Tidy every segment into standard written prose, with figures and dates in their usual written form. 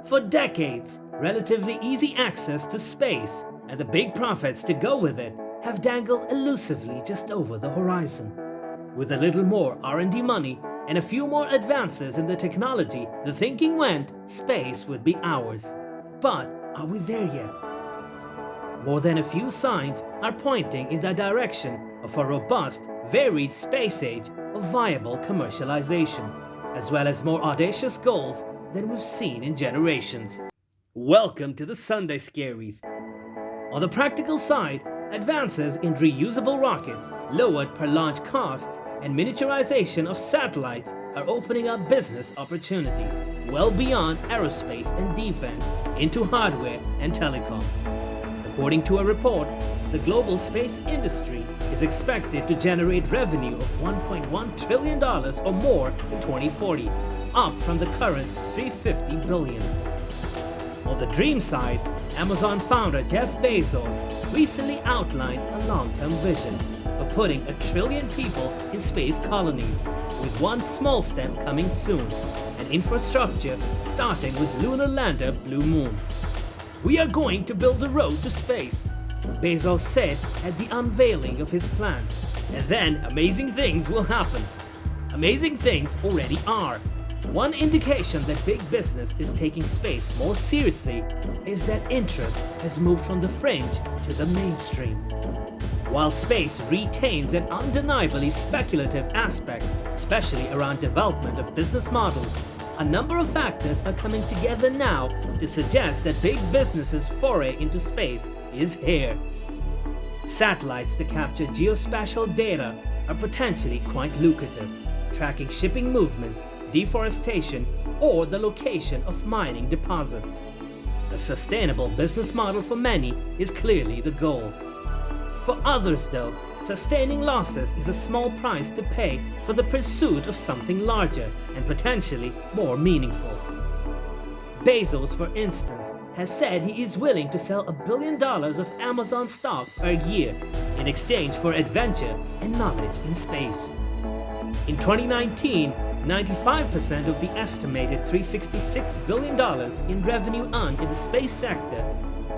For decades, relatively easy access to space and the big profits to go with it have dangled elusively just over the horizon. With a little more R&D money and a few more advances in the technology, the thinking went space would be ours. But are we there yet? More than a few signs are pointing in the direction of a robust, varied space age of viable commercialization, as well as more audacious goals than we've seen in generations. Welcome to the Sunday Scaries. On the practical side, advances in reusable rockets, lowered per launch costs, and miniaturization of satellites are opening up business opportunities well beyond aerospace and defense into hardware and telecom. According to a report, the global space industry is expected to generate revenue of $1.1 trillion or more in 2040, up from the current $350 billion. On the dream side, Amazon founder Jeff Bezos recently outlined a long-term vision for putting 1 trillion people in space colonies, with one small step coming soon, and infrastructure starting with lunar lander Blue Moon. "We are going to build a road to space," Bezos said at the unveiling of his plans. And then amazing things will happen. Amazing things already are. One indication that big business is taking space more seriously is that interest has moved from the fringe to the mainstream. While space retains an undeniably speculative aspect, especially around development of business models, a number of factors are coming together now to suggest that big business's foray into space is here. Satellites to capture geospatial data are potentially quite lucrative, tracking shipping movements, deforestation, or the location of mining deposits. A sustainable business model for many is clearly the goal. For others, though, sustaining losses is a small price to pay for the pursuit of something larger and potentially more meaningful. Bezos, for instance, has said he is willing to sell $1 billion of Amazon stock per year in exchange for adventure and knowledge in space. In 2019, 95% of the estimated $366 billion in revenue earned in the space sector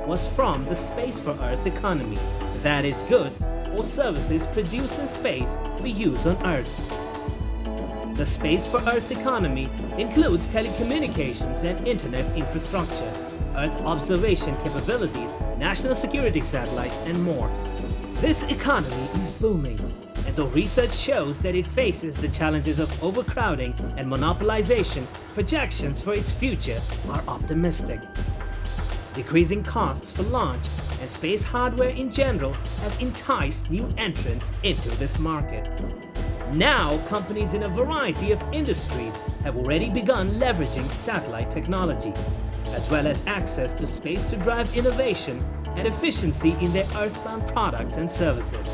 was from the Space for Earth economy, that is, goods or services produced in space for use on Earth. The Space for Earth economy includes telecommunications and internet infrastructure, Earth observation capabilities, national security satellites, and more. This economy is booming, and though research shows that it faces the challenges of overcrowding and monopolization, projections for its future are optimistic. Decreasing costs for launch and space hardware in general have enticed new entrants into this market. Now, companies in a variety of industries have already begun leveraging satellite technology, as well as access to space to drive innovation and efficiency in their earthbound products and services.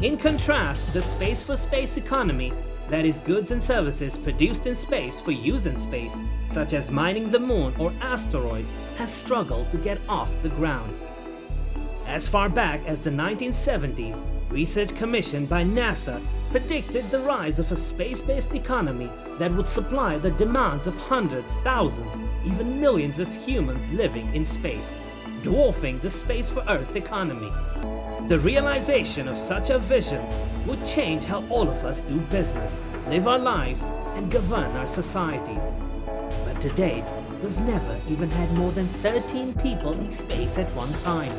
In contrast, the Space for Space economy, that is, goods and services produced in space for use in space, such as mining the moon or asteroids, has struggled to get off the ground. As far back as the 1970s, research commissioned by NASA predicted the rise of a space-based economy that would supply the demands of hundreds, thousands, even millions of humans living in space, dwarfing the Space for Earth economy. The realization of such a vision would change how all of us do business, live our lives, and govern our societies. But to date, we've never even had more than 13 people in space at one time,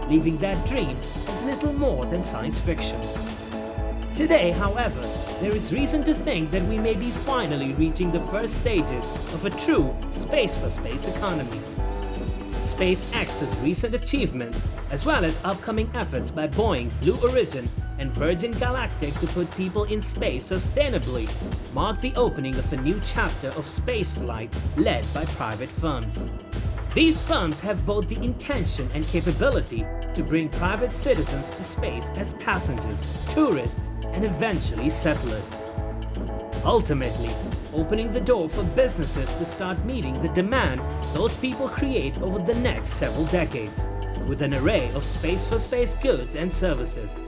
leaving that dream as little more than science fiction. Today, however, there is reason to think that we may be finally reaching the first stages of a true Space for Space economy. SpaceX's recent achievements, as well as upcoming efforts by Boeing, Blue Origin, and Virgin Galactic to put people in space sustainably, mark the opening of a new chapter of spaceflight led by private firms. These firms have both the intention and capability to bring private citizens to space as passengers, tourists, and eventually settlers. Ultimately, opening the door for businesses to start meeting the demand those people create over the next several decades, with an array of Space for Space goods and services.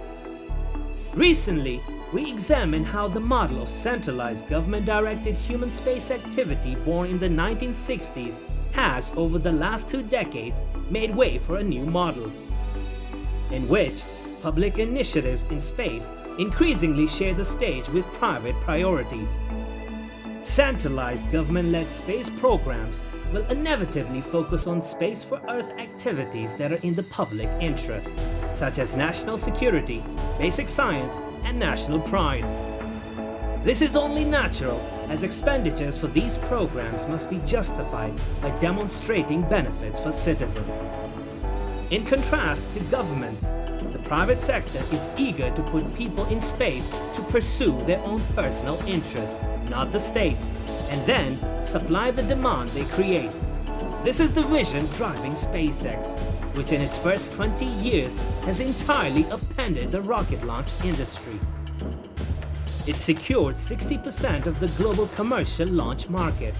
Recently, we examined how the model of centralized government-directed human space activity born in the 1960s has over the last 2 decades made way for a new model, in which public initiatives in space increasingly share the stage with private priorities. Centralized government-led space programs will inevitably focus on space for Earth activities that are in the public interest, such as national security, basic science, and national pride. This is only natural, as expenditures for these programs must be justified by demonstrating benefits for citizens. In contrast to governments, the private sector is eager to put people in space to pursue their own personal interests, not the state's, and then supply the demand they create. This is the vision driving SpaceX, which in its first 20 years has entirely upended the rocket launch industry. It secured 60% of the global commercial launch market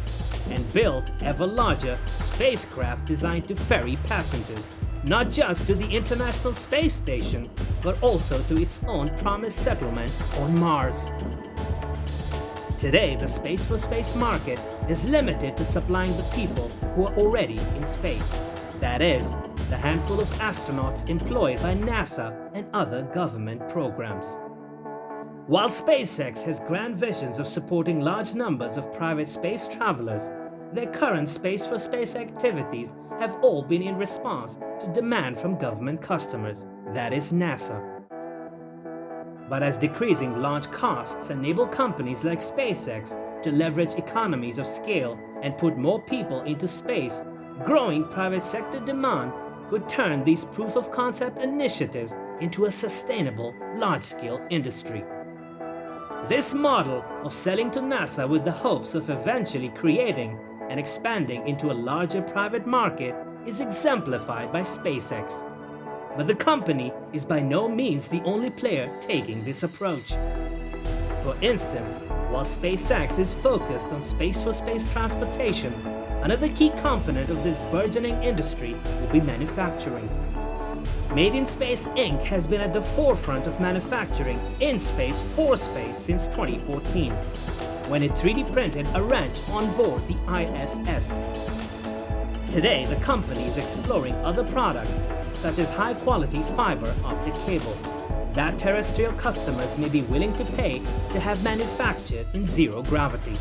and built ever larger spacecraft designed to ferry passengers, not just to the International Space Station, but also to its own promised settlement on Mars. Today, the space for space market is limited to supplying the people who are already in space. That is, the handful of astronauts employed by NASA and other government programs. While SpaceX has grand visions of supporting large numbers of private space travelers, their current space for space activities have all been in response to demand from government customers, that is NASA. But as decreasing launch costs enable companies like SpaceX to leverage economies of scale and put more people into space, growing private sector demand could turn these proof-of-concept initiatives into a sustainable, large-scale industry. This model of selling to NASA with the hopes of eventually creating and expanding into a larger private market is exemplified by SpaceX. But the company is by no means the only player taking this approach. For instance, while SpaceX is focused on space for space transportation, another key component of this burgeoning industry will be manufacturing. Made in Space Inc. has been at the forefront of manufacturing in space for space since 2014, when it 3D printed a wrench on board the ISS. Today, the company is exploring other products, such as high-quality fiber optic cable, that terrestrial customers may be willing to pay to have manufactured in zero gravity.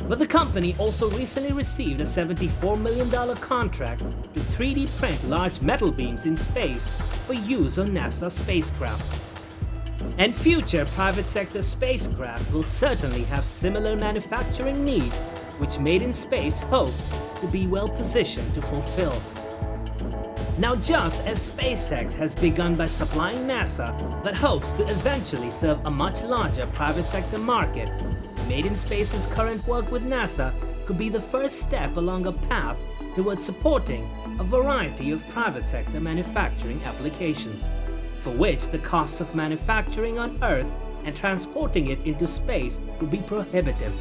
But the company also recently received a $74 million contract to 3D print large metal beams in space for use on NASA spacecraft. And future private sector spacecraft will certainly have similar manufacturing needs, which Made in Space hopes to be well positioned to fulfill. Now, just as SpaceX has begun by supplying NASA but hopes to eventually serve a much larger private sector market, Made in Space's current work with NASA could be the first step along a path towards supporting a variety of private sector manufacturing applications, for which the costs of manufacturing on Earth and transporting it into space would be prohibitive.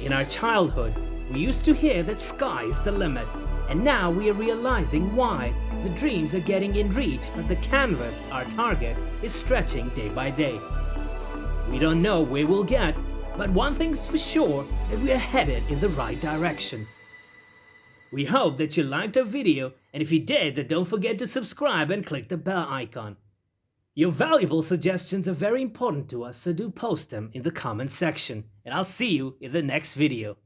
In our childhood, we used to hear that sky's the limit, and now we are realizing why the dreams are getting in reach, but the canvas, our target, is stretching day by day. We don't know where we'll get, but one thing's for sure, that we are headed in the right direction. We hope that you liked our video, and if you did, then don't forget to subscribe and click the bell icon. Your valuable suggestions are very important to us, so do post them in the comments section, and I'll see you in the next video.